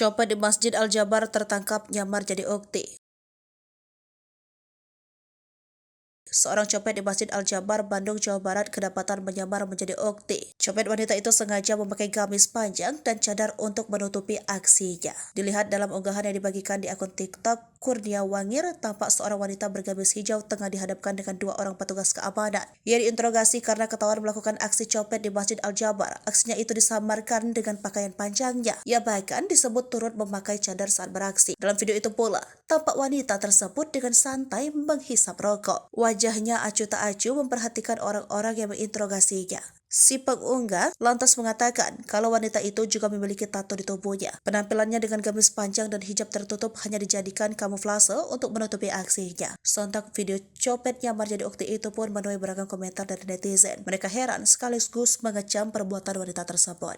Copet di Masjid Al-Jabar tertangkap nyamar jadi ukti. Seorang copet di Masjid Al-Jabar, Bandung, Jawa Barat kedapatan menyamar menjadi ukti. Copet wanita itu sengaja memakai gamis panjang dan cadar untuk menutupi aksinya. Dilihat dalam unggahan yang dibagikan di akun TikTok, Kurnia Wangir, tampak seorang wanita bergamis hijau tengah dihadapkan dengan dua orang petugas keamanan. Ia diinterogasi karena ketahuan melakukan aksi copet di Masjid Al-Jabar. Aksinya itu disamarkan dengan pakaian panjangnya. Ia bahkan disebut turut memakai cadar saat beraksi. Dalam video itu pula, tampak wanita tersebut dengan santai menghisap rokok. Wajahnya acuh tak acuh memperhatikan orang-orang yang menginterogasinya. Si pengunggah lantas mengatakan kalau wanita itu juga memiliki tato di tubuhnya. Penampilannya dengan gamis panjang dan hijab tertutup hanya dijadikan kamuflase untuk menutupi aksinya. Sontak video copet nyamar jadi ukti itu pun menuai beragam komentar dari netizen. Mereka heran sekaligus mengecam perbuatan wanita tersebut.